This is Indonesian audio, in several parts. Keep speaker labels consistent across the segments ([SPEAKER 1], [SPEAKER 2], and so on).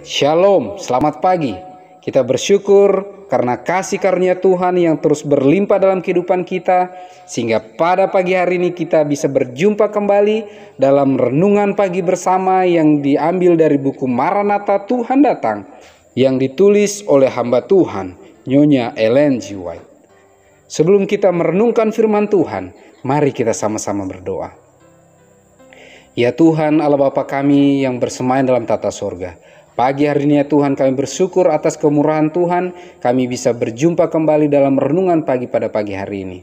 [SPEAKER 1] Shalom, selamat pagi. Kita bersyukur karena kasih karunia Tuhan yang terus berlimpah dalam kehidupan kita, sehingga pada pagi hari ini kita bisa berjumpa kembali dalam renungan pagi bersama yang diambil dari buku Maranatha Tuhan Datang, yang ditulis oleh hamba Tuhan, Nyonya Ellen G. White. Sebelum kita merenungkan firman Tuhan, mari kita sama-sama berdoa. Ya Tuhan, Allah Bapa kami yang bersemayam dalam tata sorga, pagi hari ini ya Tuhan, kami bersyukur atas kemurahan Tuhan, kami bisa berjumpa kembali dalam renungan pagi pada pagi hari ini.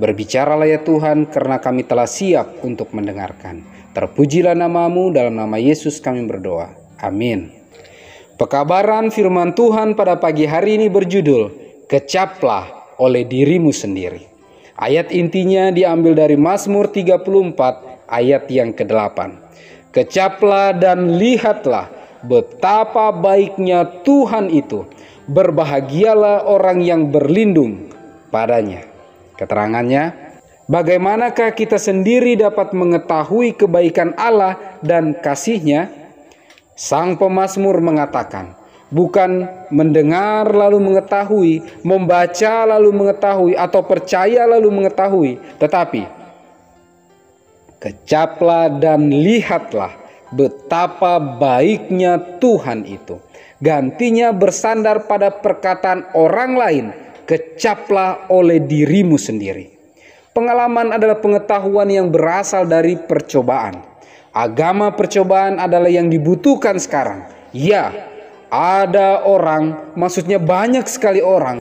[SPEAKER 1] Berbicaralah ya Tuhan, karena kami telah siap untuk mendengarkan. Terpujilah nama-Mu, dalam nama Yesus kami berdoa. Amin. Pekabaran firman Tuhan pada pagi hari ini berjudul, Kecaplah oleh dirimu sendiri. Ayat intinya diambil dari Mazmur 34 ayat yang ke-8. Kecaplah dan lihatlah betapa baiknya Tuhan itu. Berbahagialah orang yang berlindung padanya. Keterangannya, bagaimanakah kita sendiri dapat mengetahui kebaikan Allah dan kasih-Nya? Sang pemazmur mengatakan, bukan mendengar lalu mengetahui, membaca lalu mengetahui, atau percaya lalu mengetahui, tetapi kecaplah dan lihatlah betapa baiknya Tuhan itu. Gantinya bersandar pada perkataan orang lain, kecaplah oleh dirimu sendiri. Pengalaman adalah pengetahuan yang berasal dari percobaan. Agama percobaan adalah yang dibutuhkan sekarang. Ya, ada orang, maksudnya banyak sekali orang,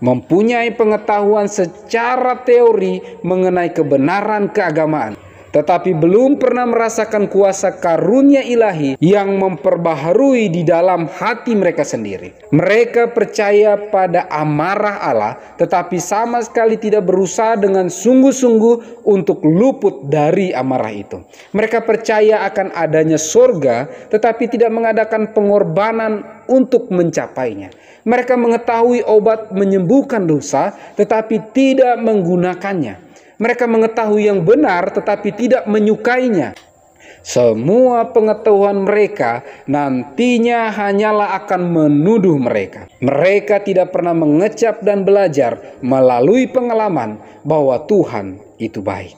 [SPEAKER 1] mempunyai pengetahuan secara teori mengenai kebenaran keagamaan, tetapi belum pernah merasakan kuasa karunia ilahi yang memperbaharui di dalam hati mereka sendiri. Mereka percaya pada amarah Allah, tetapi sama sekali tidak berusaha dengan sungguh-sungguh untuk luput dari amarah itu. Mereka percaya akan adanya surga, tetapi tidak mengadakan pengorbanan untuk mencapainya. Mereka mengetahui obat menyembuhkan dosa, tetapi tidak menggunakannya. Mereka mengetahui yang benar tetapi tidak menyukainya. Semua pengetahuan mereka nantinya hanyalah akan menuduh mereka. Mereka tidak pernah mengecap dan belajar melalui pengalaman bahwa Tuhan itu baik.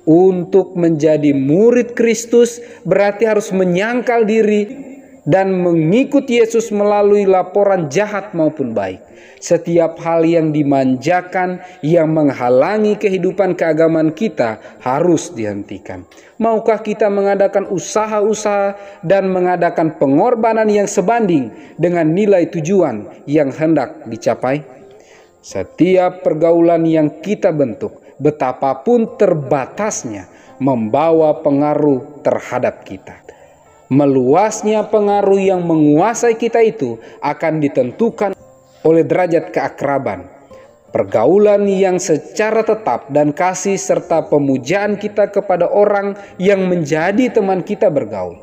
[SPEAKER 1] Untuk menjadi murid Kristus berarti harus menyangkal diri dan mengikuti Yesus melalui laporan jahat maupun baik. Setiap hal yang dimanjakan, yang menghalangi kehidupan keagamaan kita harus dihentikan. Maukah kita mengadakan usaha-usaha dan mengadakan pengorbanan yang sebanding dengan nilai tujuan yang hendak dicapai? Setiap pergaulan yang kita bentuk, betapapun terbatasnya, membawa pengaruh terhadap kita. Meluasnya pengaruh yang menguasai kita itu akan ditentukan oleh derajat keakraban, pergaulan yang secara tetap, dan kasih serta pemujaan kita kepada orang yang menjadi teman kita bergaul.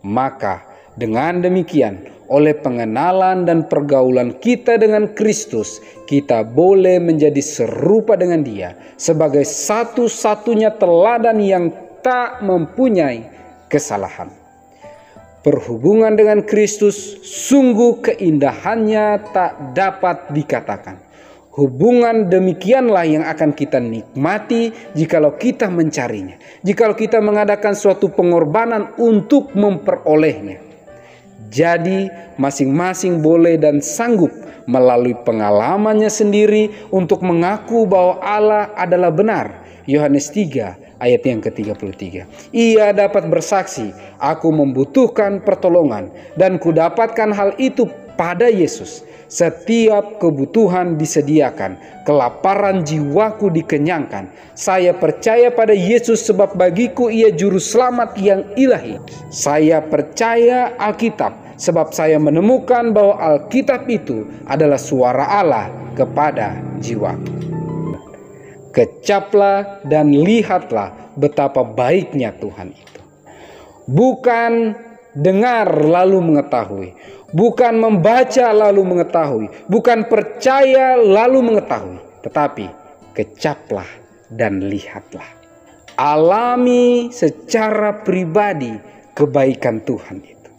[SPEAKER 1] Maka dengan demikian, oleh pengenalan dan pergaulan kita dengan Kristus, kita boleh menjadi serupa dengan Dia sebagai satu-satunya teladan yang tak mempunyai kesalahan. Perhubungan dengan Kristus sungguh keindahannya tak dapat dikatakan. Hubungan demikianlah yang akan kita nikmati jikalau kita mencarinya, jikalau kita mengadakan suatu pengorbanan untuk memperolehnya. Jadi masing-masing boleh dan sanggup melalui pengalamannya sendiri untuk mengaku bahwa Allah adalah benar. Yohanes 3 ayat yang ke-33. Ia dapat bersaksi, aku membutuhkan pertolongan dan kudapatkan hal itu pada Yesus. Setiap kebutuhan disediakan, kelaparan jiwaku dikenyangkan. Saya percaya pada Yesus sebab bagiku Ia juru selamat yang ilahi. Saya percaya Alkitab sebab saya menemukan bahwa Alkitab itu adalah suara Allah kepada jiwaku. Kecaplah dan lihatlah betapa baiknya Tuhan itu. Bukan dengar lalu mengetahui, bukan membaca lalu mengetahui, bukan percaya lalu mengetahui, tetapi kecaplah dan lihatlah. Alami secara pribadi kebaikan Tuhan itu.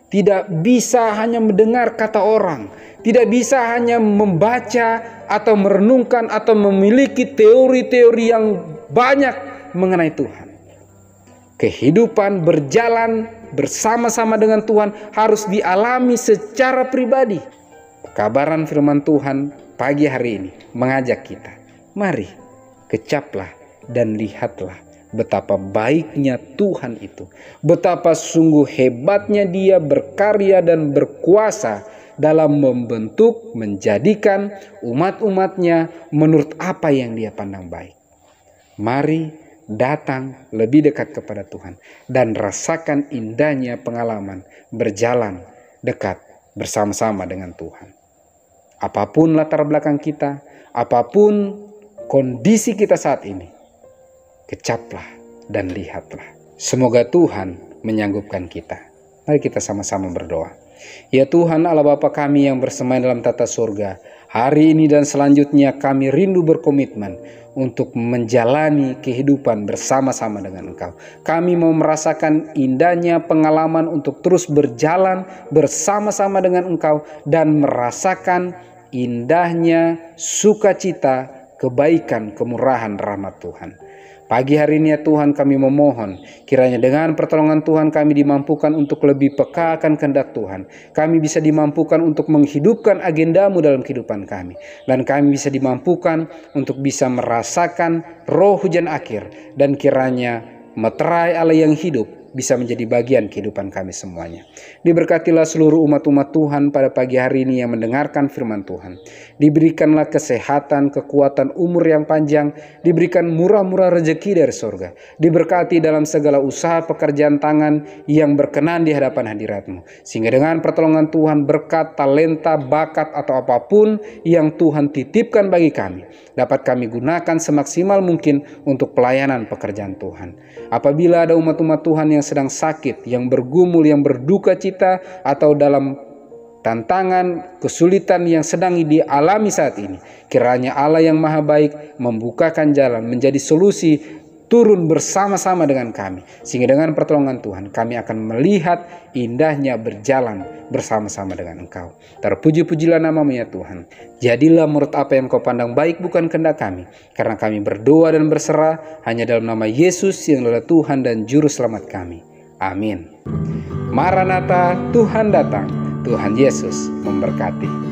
[SPEAKER 1] tidak bisa hanya mendengar kata orang, tidak bisa hanya membaca atau merenungkan atau memiliki teori-teori yang banyak mengenai Tuhan. Kehidupan berjalan bersama-sama dengan Tuhan harus dialami secara pribadi. Kabaran firman Tuhan pagi hari ini mengajak kita, mari kecaplah dan lihatlah betapa baiknya Tuhan itu, betapa sungguh hebatnya Dia berkarya dan berkuasa dalam membentuk, menjadikan umat-umatnya menurut apa yang Dia pandang baik. Mari datang lebih dekat kepada Tuhan dan rasakan indahnya pengalaman berjalan dekat bersama-sama dengan Tuhan. Apapun latar belakang kita, apapun kondisi kita saat ini, kecaplah dan lihatlah. Semoga Tuhan menyanggupkan kita. Mari kita sama-sama berdoa. Ya Tuhan Allah Bapa kami yang bersemayam dalam tata surga, hari ini dan selanjutnya kami rindu berkomitmen untuk menjalani kehidupan bersama-sama dengan Engkau. Kami mau merasakan indahnya pengalaman untuk terus berjalan bersama-sama dengan Engkau dan merasakan indahnya sukacita, kebaikan, kemurahan, rahmat Tuhan. Pagi hari ini ya Tuhan kami memohon, kiranya dengan pertolongan Tuhan kami dimampukan untuk lebih peka akan kehendak Tuhan. Kami bisa dimampukan untuk menghidupkan agendamu dalam kehidupan kami. Dan kami bisa dimampukan untuk bisa merasakan roh hujan akhir. Dan kiranya meterai Allah yang hidup bisa menjadi bagian kehidupan kami semuanya. Diberkatilah seluruh umat-umat Tuhan pada pagi hari ini yang mendengarkan firman Tuhan. Diberikanlah kesehatan, kekuatan, umur yang panjang, diberikan murah-murah rezeki dari surga. Diberkati dalam segala usaha pekerjaan tangan yang berkenan di hadapan hadirat-Mu. Sehingga dengan pertolongan Tuhan, berkat, talenta, bakat, atau apapun yang Tuhan titipkan bagi kami, dapat kami gunakan semaksimal mungkin untuk pelayanan pekerjaan Tuhan. Apabila ada umat-umat Tuhan yang sedang sakit, yang bergumul, yang berduka cita, atau dalam tantangan, kesulitan yang sedang dialami saat ini, kiranya Allah yang Maha Baik membukakan jalan, menjadi solusi, turun bersama-sama dengan kami. Sehingga dengan pertolongan Tuhan, kami akan melihat indahnya berjalan bersama-sama dengan Engkau. Terpuji-pujilah nama-Mu ya Tuhan. Jadilah menurut apa yang Kau pandang baik, bukan kehendak kami. Karena kami berdoa dan berserah hanya dalam nama Yesus yang adalah Tuhan dan Juru Selamat kami. Amin. Maranatha, Tuhan datang. Tuhan Yesus memberkati.